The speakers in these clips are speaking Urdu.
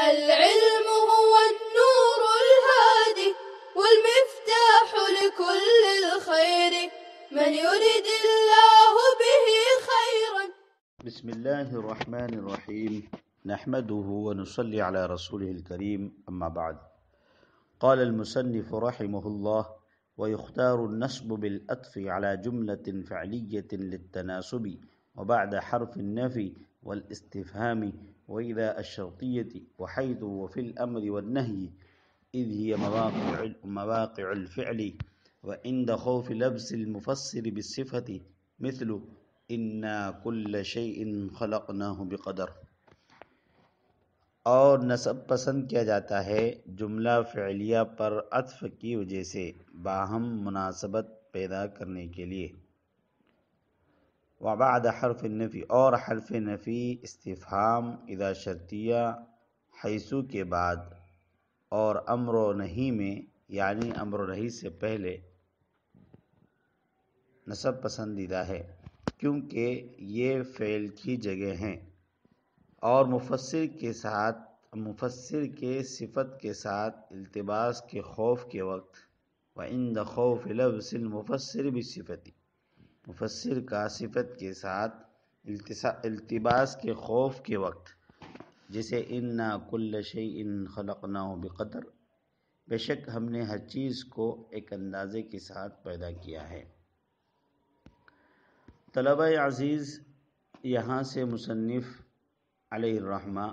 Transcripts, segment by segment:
العلم هو النور الهادي والمفتاح لكل الخير من يرد الله به خيرا. بسم الله الرحمن الرحيم نحمده ونصلي على رسوله الكريم أما بعد. قال المصنف رحمه الله: ويختار النصب بالأطف على جملة فعلية للتناسب وبعد حرف النفي والاستفهام وإذا الشرطية وحيث وفي الأمر والنهي إذ هي مواقع الفعل وعند خوف لبس المفسر بالصفة مثل إنا كل شيء خلقناه بقدر. اور نصب پسند کیا جاتا ہے جملہ فعلیہ پر عطف کی وجہ سے باہم مناسبت پیدا کرنے کے لیے. وبعد حرف النفی، اور حرف نفی استفہام اذا شرطیہ حیثو کے بعد اور امر و نہی میں یعنی امر و نہی سے پہلے نصب پسندیدہ ہے کیونکہ یہ فعل کی جگہ ہیں اور مفسر کے صفت کے ساتھ التباس کے خوف کے وقت وعند خوف لبس المفسر بالصفت، مفسر کا صفت کے ساتھ التباس کے خوف کے وقت، جیسے انا کل شیء خلقناہ بقدر، بے شک ہم نے ہر چیز کو ایک اندازے کے ساتھ پیدا کیا ہے. طلبہ عزیز، یہاں سے مصنف علیہ الرحمہ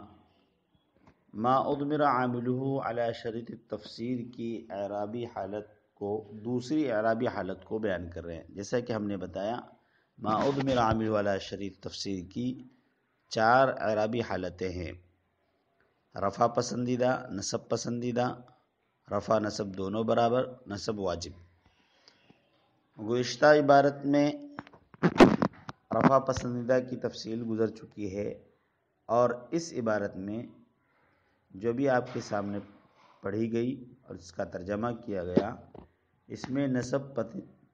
ما اضمر عاملہ علی شرط التفسیر کی اعرابی حالت کو، دوسری اعرابی حالت کو بیان کر رہے ہیں. جیسا کہ ہم نے بتایا ما اضمر عاملہ علی شرط تفسیر کی 4 اعرابی حالتیں ہیں: رفع پسندیدہ، نصب پسندیدہ، رفع نصب دونوں برابر، نصب واجب. گزشتہ عبارت میں رفع پسندیدہ کی تفصیل گزر چکی ہے اور اس عبارت میں جو بھی آپ کے سامنے پڑھی گئی اور اس کا ترجمہ کیا گیا، اس میں نصب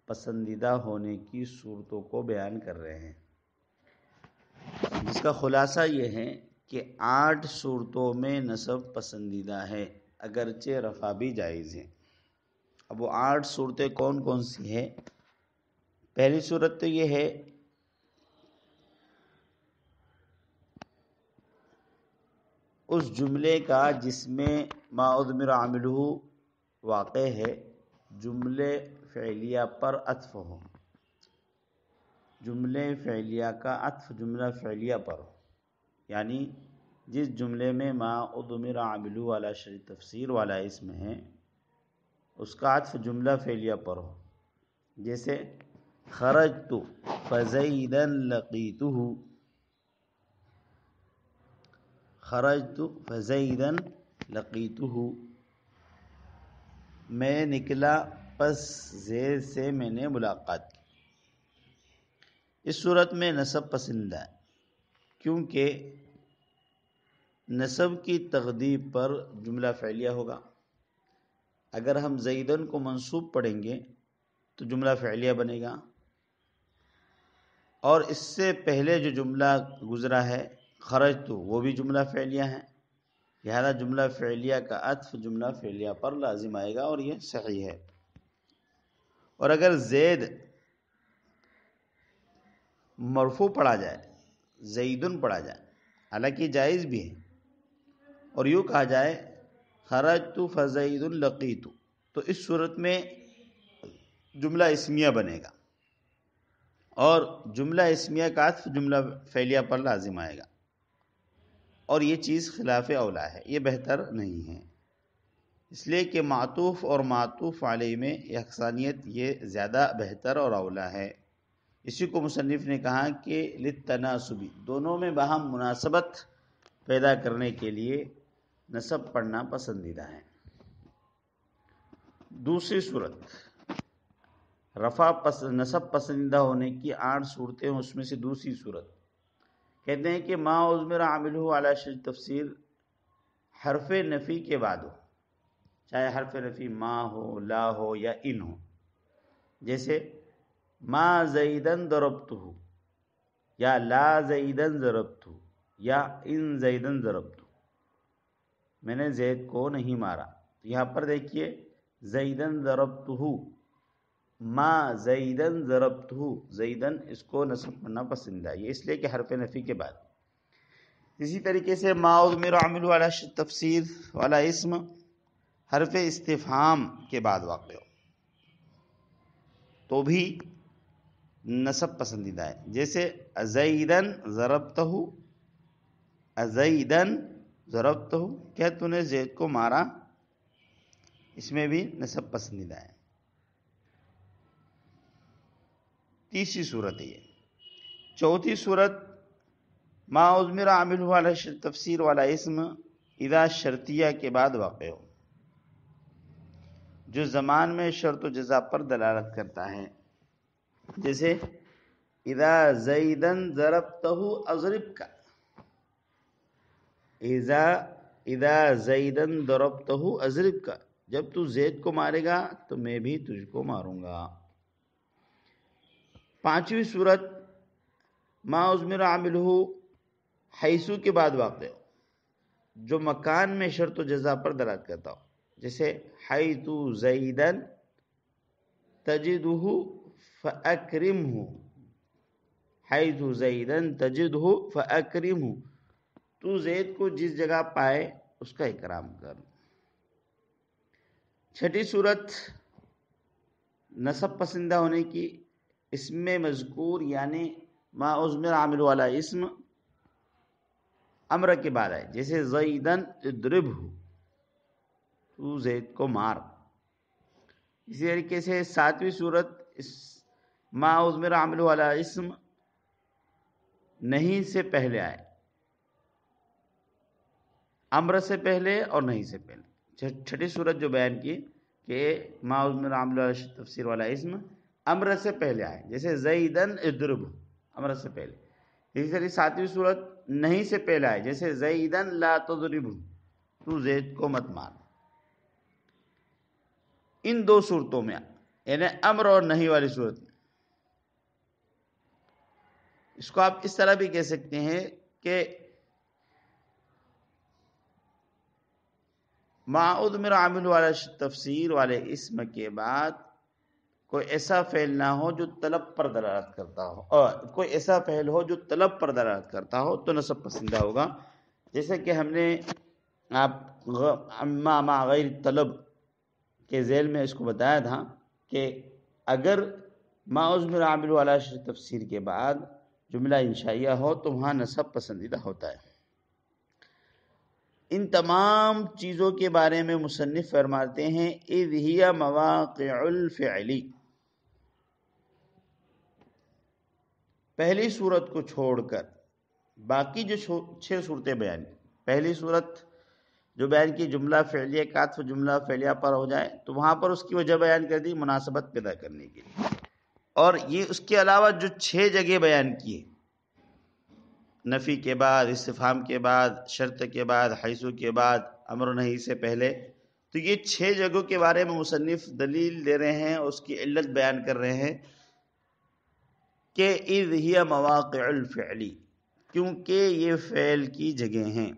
پسندیدہ ہونے کی صورتوں کو بیان کر رہے ہیں، جس کا خلاصہ یہ ہے کہ 8 صورتوں میں نصب پسندیدہ ہے اگرچہ رفع بھی جائز ہے. اب وہ 8 صورتیں کون کون سی ہیں؟ پہلی صورت تو یہ ہے اس جملے کا جس میں ما اضمر عاملہ واقع ہے، جملے فعلیہ پر عطف ہو، جملے فعلیہ کا عطف جملہ فعلیہ پر ہو، یعنی جس جملے میں ما اضمر عاملہ علی شرط تفسیر والا اسم ہے اس کا عطف جملہ فعلیہ پر ہو. جیسے خرجت فزیدا لقیتہ، خرجت فزیدا لقیتہ، میں نکلا پس زید سے میں نے ملاقات کی. اس صورت میں نصب پسندیدہ ہے کیونکہ نصب کی تقدیر پر جملہ فعلیہ ہوگا. اگر ہم زیدن کو منصوب پڑھیں گے تو جملہ فعلیہ بنے گا، اور اس سے پہلے جو جملہ گزرا ہے خرجت وہ بھی جملہ فعلیہ ہے، لہذا جملہ فعلیہ کا عطف جملہ فعلیہ پر لازم آئے گا اور یہ صحیح ہے. اور اگر زید مرفوع پڑھا جائے، زیدن پڑھا جائے، حالانکہ جائز بھی ہے، اور یوں کہا جائے خرجت فزید لقیت، تو اس صورت میں جملہ اسمیہ بنے گا اور جملہ اسمیہ کا عطف جملہ فعلیہ پر لازم آئے گا، اور یہ چیز خلاف اولا ہے، یہ بہتر نہیں ہے. اس لیے کہ معطوف اور معطوف علیہ میں یکسانیت یہ زیادہ بہتر اور اولا ہے. اسی کو مصنف نے کہا کہ للتناسب، دونوں میں باہم مناسبت پیدا کرنے کے لیے نصب پڑھنا پسندیدہ ہے. دوسری صورت نصب پسندیدہ ہونے کی 8 صورتیں، اس میں سے دوسری صورت کہتے ہیں کہ ما اضمر عاملہ علی شرط تفسیر حرف نفی کے بعد ہو، چاہے حرف نفی ما ہو، لا ہو یا ان ہو. جیسے ما زیدن ضربتہ، یا لا زیدن ضربتہ، یا ان زیدن ضربتہ. میں نے زید کو نہیں مارا. یہاں پر دیکھیے زیدن ضربتہ، ما زیدن ضربتہ، زیدن اس کو نصب کرنا پسند ہے، یہ اس لیے کہ حرف نفی کے بعد. اسی طریقے سے ما اضمر عامل والا تفسیر والا اسم حرف استفہام کے بعد واقع ہو تو بھی نصب پسندیدہ ہے. جیسے زیدن ضربتہ، زیدن ضربتہ، کیا تو نے زید کو مارا، اس میں بھی نصب پسندیدہ ہے. تیسری صورت ہے یہ. چوتھی صورت ما اضمر عامل والا تفسیر والا اسم اذا شرطیہ کے بعد واقع ہو، جو زمان میں شرط و جزا پر دلالت کرتا ہے. جیسے اذا زیدن ضربتہ اضربک، اذا زیدن ضربتہ اضربک، جب تو زید کو مارے گا تو میں بھی تجھ کو ماروں گا. پانچویں صورت ما اضمر عاملہ حیثو کے بعد واقع ہو، جو مکان میں شرط و جزا پر دلالت کرتا ہو. جیسے حیث زیدن تجدہ فاکرمہ، حیث زیدن تجدہ فاکرمہ، تو زید کو جس جگہ پائے اس کا اکرام کر. چھٹی صورت نصب پسندہ ہونے کی، اسم مذکور یعنی ما اضمر عامل والا اسم امر کے بعد ہے. جیسے زیدن اضربہ، تو زید کو مار. اسی طریقے سے ساتویں صورت ما اضمر عامل والا اسم نہیں سے پہلے آئے، امر سے پہلے اور نہیں سے پہلے. چھٹی صورت جو بیان کی کہ ما اضمر عامل والا تفسیر والا اسم امر سے پہلے آئے، جیسے زیدن اضربہ، امر سے پہلے. اسی طرح ساتویں صورت نہیں سے پہلے آئے، جیسے زیدن لا تضربہ، تو زید کو مت مار. ان دو صورتوں میں یعنی امر اور نہیں والی صورت میں، اس کو آپ اس طرح بھی کہہ سکتے ہیں کہ ما اضمر عامل والا تفسیر والے اسم کے بعد کوئی ایسا فعل نہ ہو جو طلب پر دلالت کرتا ہو، اور کوئی ایسا فعل ہو جو طلب پر دلالت کرتا ہو تو نصب پسندہ ہوگا. جیسے کہ ہم نے آپ مع غیر طلب کے ذیل میں اس کو بتایا تھا کہ اگر ما اضمر عامل والا تفسیر کے بعد جملہ انشائیہ ہو تو وہاں نصب پسندیدہ ہوتا ہے. ان تمام چیزوں کے بارے میں مصنف فرماتے ہیں اذ ہی مواقع الفعل، پہلی صورت کو چھوڑ کر باقی جو 6 صورتیں بیان کی. پہلی صورت جو بیان کی جملہ فعلیہ کا عطف جملہ فعلیہ پر ہو جائے تو وہاں پر اس کی وجہ بیان کر دی مناسبت پیدا کرنے کے لیے. اور یہ اس کے علاوہ جو 6 جگہ بیان کی ہے، نفی کے بعد، استفہام کے بعد، شرط کے بعد، حیثو کے بعد، امر و نہی سے پہلے، تو یہ 6 جگہوں کے بارے میں مصنف دلیل دے رہے ہیں، اس کی علت بیان کر رہے ہیں کہ اذ ہی مواقع الفعل، کیونکہ یہ فعل کی جگہ ہیں.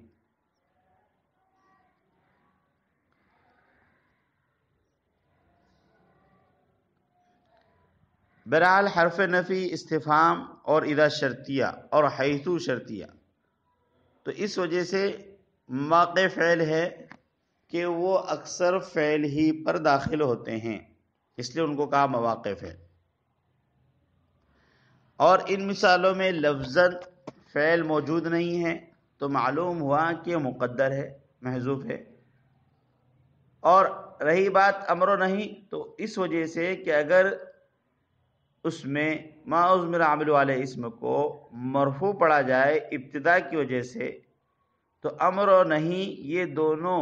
بہرحال حرف نفی، استفہام اور اذا شرطیہ اور حیثو شرطیہ، تو اس وجہ سے مواقع فعل ہے کہ وہ اکثر فعل ہی پر داخل ہوتے ہیں، اس لیے ان کو کہا مواقع فعل. اور ان مثالوں میں لفظاً فعل موجود نہیں ہے تو معلوم ہوا کہ مقدر ہے، محذوف ہے. اور رہی بات امر و نہیں، تو اس وجہ سے کہ اگر اس میں ما اضمر عامل والے اسم کو مرفوع پڑھا جائے ابتدا کی وجہ سے، تو امر و نہیں یہ دونوں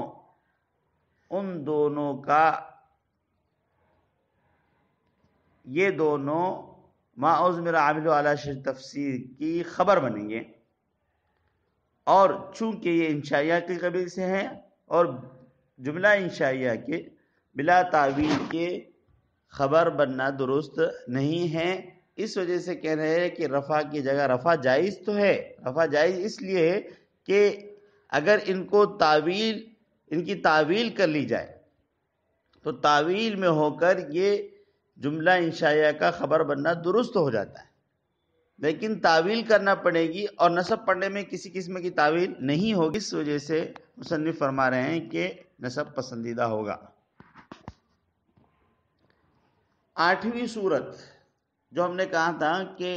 ان دونوں کا یہ دونوں ما اضمر عامل والا تفسیر کی خبر بنیں گے. اور چونکہ یہ انشائیہ کے قبیل سے ہیں اور جملہ انشائیہ کے بلا تعویل کے خبر بننا درست نہیں ہے، اس وجہ سے کہہ رہے ہیں کہ رفع کی جگہ رفع جائز تو ہے. رفع جائز اس لیے ہے کہ اگر ان کو تعویل ان کی تعویل کر لی جائے تو تعویل میں ہو کر یہ جملہ انشائیہ کا خبر بننا درست ہو جاتا ہے، لیکن تعویل کرنا پڑے گی اور نصب پڑھنے میں کسی قسم کی تعویل نہیں ہوگی، اس وجہ سے مصنف فرما رہے ہیں کہ نصب پسندیدہ ہوگا۔ 8ویں صورت جو ہم نے کہا تھا کہ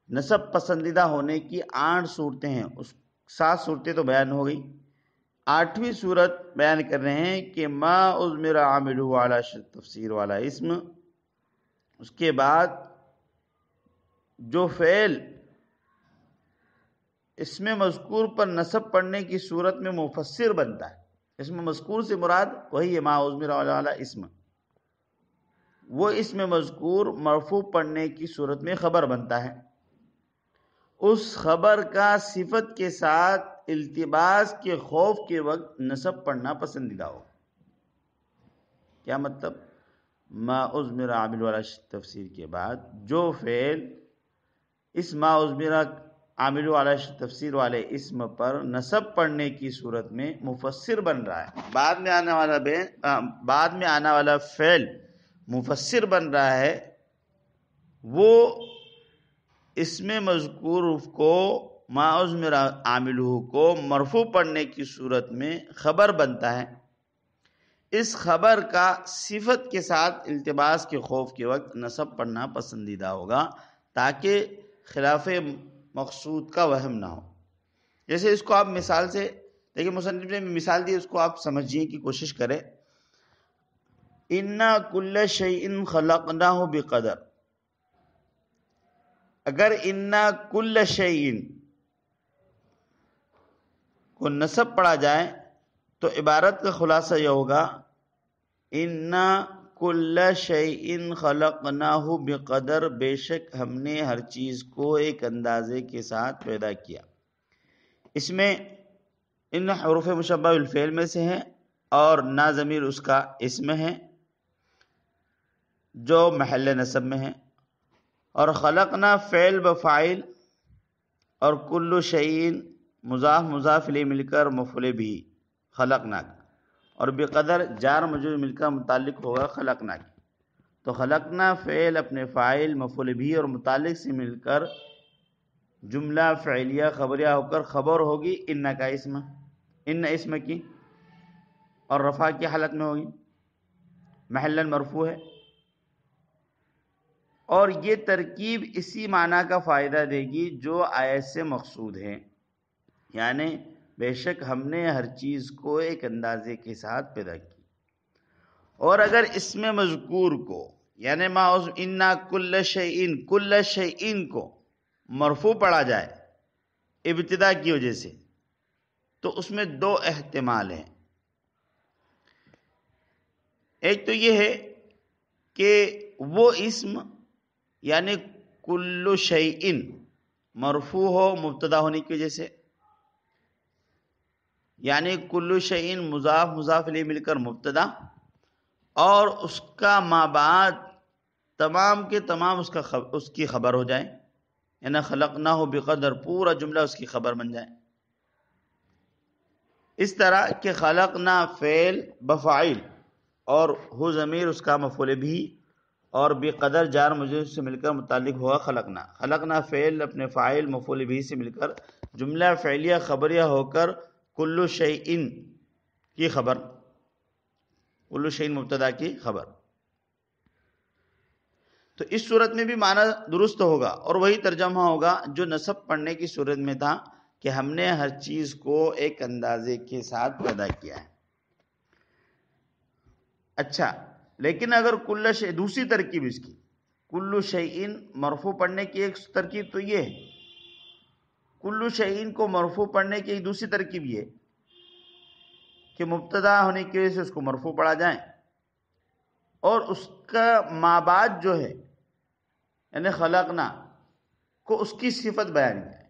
نصب پسندیدہ ہونے کی 8 صورتیں ہیں، اس 7 صورتیں تو بیان ہو گئی، 8ویں صورت بیان کر رہے ہیں کہ ما اضمر عاملہ علی تفسیر والا اسم، اس کے بعد جو فعل اس میں مذکور پر نصب پڑھنے کی صورت میں مفسر بنتا ہے، اس میں مذکور سے مراد وہی ہے ما اضمر علی اسم، وہ اسم مذکور مرفوع پڑھنے کی صورت میں خبر بنتا ہے، اس خبر کا صفت کے ساتھ التباس کے خوف کے وقت نصب پڑھنا پسندیدہ ہو۔ کیا مطلب؟ ما اضمر عامل والا تفسیر کے بعد جو فعل اس ما اضمر عامل والا تفسیر والے اسم پر نصب پڑھنے کی صورت میں مفسر بن رہا ہے، بعد میں آنے والا فعل مفسر بن رہا ہے، وہ اسم مذکور کو ما اضمر عاملہ کو مرفوع پڑھنے کی صورت میں خبر بنتا ہے، اس خبر کا صفت کے ساتھ التباس کے خوف کے وقت نصب پڑھنا پسندیدہ ہوگا تاکہ خلاف مقصود کا وہم نہ ہو۔ جیسے اس کو آپ مثال سے دیکھیں، مصنف نے مثال دی، اس کو آپ سمجھنے کی کوشش کریں۔ اِنَّا كُلَّ شَيْءٍ خَلَقْنَاهُ بِقَدَرٍ، اگر اِنَّا كُلَّ شَيْءٍ کو نصب پڑھا جائے تو عبارت کا خلاصہ یہ ہوگا اِنَّا كُلَّ شَيْءٍ خَلَقْنَاهُ بِقَدَرٍ، بے شک ہم نے ہر چیز کو ایک اندازے کے ساتھ پیدا کیا۔ اس میں ان حروف مشبہ بالفعل میں سے ہے اور نا ضمیر اس کا اسم ہے جو محل نصب میں ہے، اور خلقنا فعل بفاعل اور کل شیء مضاف مضاف الیہ مل کر مفعول بھی خلقنا، اور بقدر جار مجرور مل کر متعلق ہوگا خلقنا کی، تو خلقنا فعل اپنے فاعل مفعول بھی اور متعلق سے مل کر جملہ فعلیہ خبریہ ہو کر خبر ہوگی ان کا اسم، ان اسم کی، اور رفع کی حالت میں ہوگی، محلاً مرفوع ہے، اور یہ ترکیب اسی معنی کا فائدہ دے گی جو آیت سے مقصود ہے، یعنی بے شک ہم نے ہر چیز کو ایک اندازے کے ساتھ پیدا کی۔ اور اگر اس میں مذکور کو یعنی ما انا کل شیئن کو مرفوع پڑھا جائے ابتدا کی وجہ سے، تو اس میں 2 احتمال ہیں۔ ایک تو یہ ہے کہ وہ اسم یعنی کل شیئن مرفوع ہو مبتدا ہونے کی وجہ سے، یعنی کل شیئن مضاف مضاف الیہ مل کر مبتدا، اور اس کا ما بعد تمام کے تمام اس کی خبر ہو جائے، یعنی خلقناہ بقدر پورا جملہ اس کی خبر بن جائے۔ اس طرح کہ خلقنا فعل بفاعل اور ہو ضمیر اس کا مفعول بھی اور بقدر جار مجرور سے مل کر متعلق ہوا خلقنا، خلقنا فعل اپنے فاعل مفعول بھی سے مل کر جملہ فعلیہ خبریہ ہو کر کل شیئن کی خبر، کل شیئن مبتدا کی خبر، تو اس صورت میں بھی معنی درست ہوگا اور وہی ترجمہ ہوگا جو نصب پڑھنے کی صورت میں تھا کہ ہم نے ہر چیز کو ایک اندازے کے ساتھ پیدا کیا ہے۔ اچھا، لیکن اگر کل شیء دوسری ترکیب اس کی کل شیئن مرفوع پڑھنے کی ایک ترکیب تو یہ ہے، کل شیئن کو مرفوع پڑھنے کی ایک دوسری ترکیب یہ کہ مبتدا ہونے کی وجہ سے اس کو مرفوع پڑھا جائے اور اس کا ما بعد جو ہے یعنی خلقنا کو اس کی صفت بیان جائے،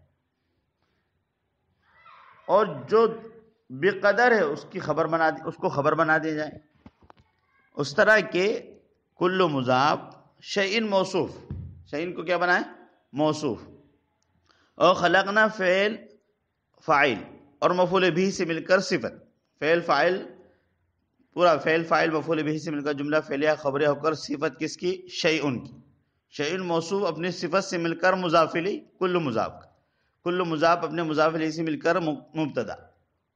اور جو بقدر ہے اس کی خبر بنا اس کو خبر بنا دیا جائے، اس طرح کہ کل مضاف شیئن موصوف، شیئن کو کیا بنائے موصوف، اور خلقنا فعل فاعل اور مفعول بھی سے مل کر صفت، فعل فاعل پورا فعل فاعل مفعول بہ سے مل کر جملہ فعلیہ خبریہ ہو کر صفت کس کی؟ شیئن کی. شیئن موصوف اپنی صفت سے مل کر مضاف الیہ کل مضاف کا، کل مضاف اپنے مضاف الیہ سے مل کر مبتدا،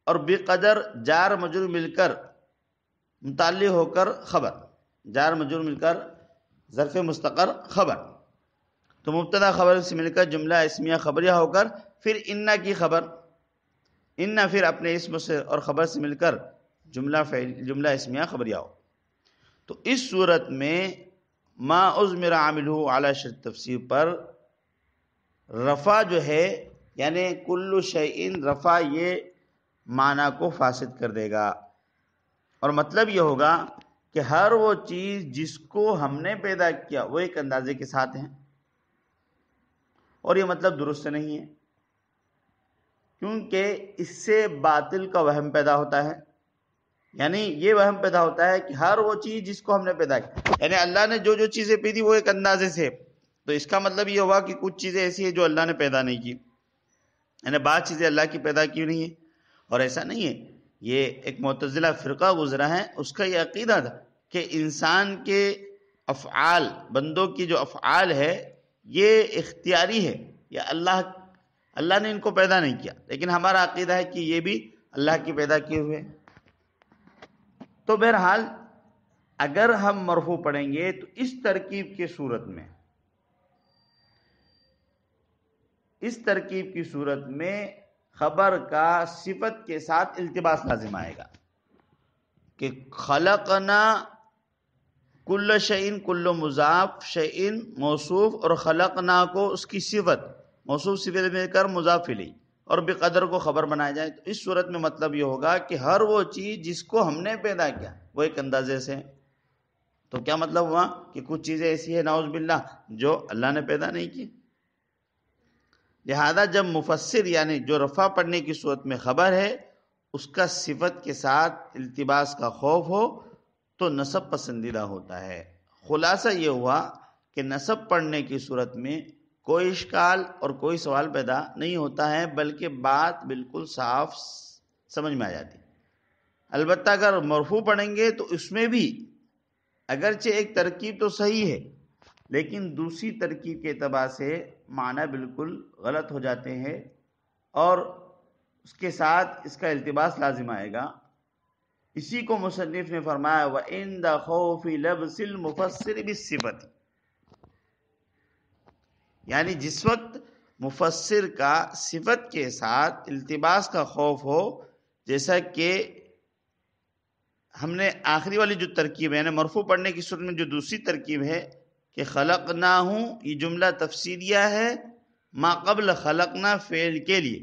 اور بقدر جار مجرور مل کر متعلق ہو کر خبر، جار مجرور مل کر ظرف مستقر خبر. تو مبتدا خبر سے مل کر جملہ اسمیہ خبریہ ہو کر پھر ان کی خبر، ان پھر اپنے اسم سے اور خبر سے مل کر جملہ اسمیہ خبریہ ہو. تو اس صورت میں ما اضمر عاملہ علی شرط تفسیر پر رفع جو ہے یعنی کل شیئن رفع، یہ معنی کو فاسد کر دے گا، اور مطلب یہ ہوگا کہ ہر وہ چیز جس کو ہم نے پیدا کیا وہ ایک اندازے کے ساتھ ہے، اور یہ مطلب درست نہیں ہے، کیونکہ اس سے باطل کا وہم پیدا ہوتا ہے. یعنی یہ وہم پیدا ہوتا ہے کہ ہر وہ چیز جس کو ہم نے پیدا کیا، یعنی اللہ نے جو جو چیزیں پیدا وہ ایک اندازے سے، تو اس کا مطلب یہ ہوا کہ کچھ چیزیں ایسی ہیں جو اللہ نے پیدا نہیں کی، یعنی بعض چیزیں اللہ کی پیدا کی نہیں ہیں. اور ایسا نہیں ہے، یہ ایک معتزلہ فرقہ گزرا ہے، اس کا یہ عقیدہ تھا کہ انسان کے افعال، بندوں کی جو افعال ہے یہ اختیاری ہے، یا اللہ نے ان کو پیدا نہیں کیا، لیکن ہمارا عقیدہ ہے کہ یہ بھی اللہ کی پیدا کیے ہوئے. تو بہرحال اگر ہم مرفوع پڑھیں گے تو اس ترکیب کی صورت میں خبر کا صفت کے ساتھ التباس لازم آئے گا کہ خلقنا کل شیئن، کل مضاف، شیئن موصوف، اور خلقنا کو اس کی صفت، موصوف صفت مل کر مضاف الیہ اور بقدر کو خبر بنایا جائے. تو اس صورت میں مطلب یہ ہوگا کہ ہر وہ چیز جس کو ہم نے پیدا کیا وہ ایک اندازے سے. تو کیا مطلب ہوا کہ کچھ چیزیں ایسی ہیں نعوذ باللہ جو اللہ نے پیدا نہیں کی. لہذا جب مفسر یعنی جو رفع پڑھنے کی صورت میں خبر ہے اس کا صفت کے ساتھ التباس کا خوف ہو تو نصب پسندیدہ ہوتا ہے. خلاصہ یہ ہوا کہ نصب پڑھنے کی صورت میں کوئی اشکال اور کوئی سوال پیدا نہیں ہوتا ہے، بلکہ بات بالکل صاف سمجھ میں آ جاتی. البتہ اگر مرفوع پڑھیں گے تو اس میں بھی اگرچہ ایک ترکیب تو صحیح ہے لیکن دوسری ترکیب کے اعتبار سے معنی بالکل غلط ہو جاتے ہیں، اور اس کے ساتھ اس کا التباس لازم آئے گا. اسی کو مصنف نے فرمایا وَعِنْدَ خَوْفِ لَبْسِ الْمُفَسِّرِ بِالصِّفَةِ، یعنی جس وقت مفسر کا صفت کے ساتھ التباس کا خوف ہو، جیسا کہ ہم نے آخری والی جو ترکیب ہے یعنی مرفوع پڑھنے کی صورت میں جو دوسری ترکیب ہے کہ خلقناہ، یہ جملہ تفسیریہ ہے ما قبل خلقنا فعل کے لیے،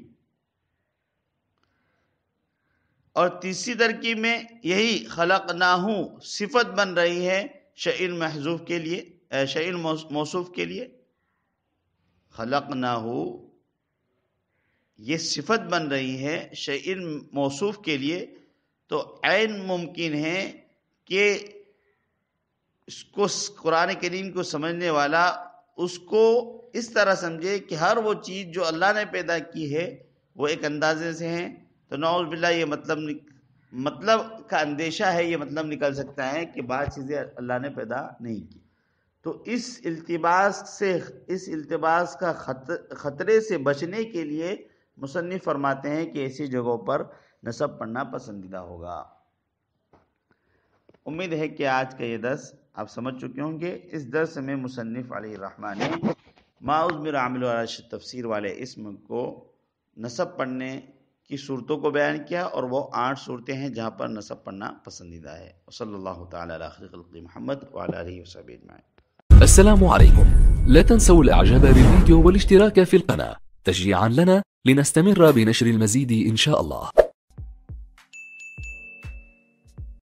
اور تیسری ترکیب میں یہی خلقناہ صفت بن رہی ہے شیئن محذوف کے لیے، شیئن موصوف کے لیے. خلقناہ یہ صفت بن رہی ہے شیئن موصوف کے لیے، تو عین ممکن ہے کہ اس کو قرآن کریم کو سمجھنے والا اس کو اس طرح سمجھے کہ ہر وہ چیز جو اللہ نے پیدا کی ہے وہ ایک اندازے سے ہیں. تو نعوذ باللہ یہ مطلب کا اندیشہ ہے، یہ مطلب نکل سکتا ہے کہ بعض چیزیں اللہ نے پیدا نہیں کی. تو اس التباس کا خطرے سے بچنے کے لیے مصنف فرماتے ہیں کہ ایسی جگہوں پر نصب پڑھنا پسندیدہ ہوگا. امید ہے کہ آج کا یہ درس آپ سمجھ چکے ہوں گے. اس درس میں مصنف علیہ الرحمٰن نے ما اضمر عامل علی تفسیر والے اسم کو نصب پڑھنے کی صورتوں کو بیان کیا، اور وہ 8 صورتیں ہیں جہاں پر نصب پڑھنا پسندیدہ ہے. صلی اللہ تعالی علی خیر خلق محمد وعلی آلہ وصحبہ اجمعین. السلام عليكم. لا تنسوا الاعجاب بالفيديو والاشتراك في القناة تشجيعا لنا لنستمر بنشر المزيد إن شاء الله.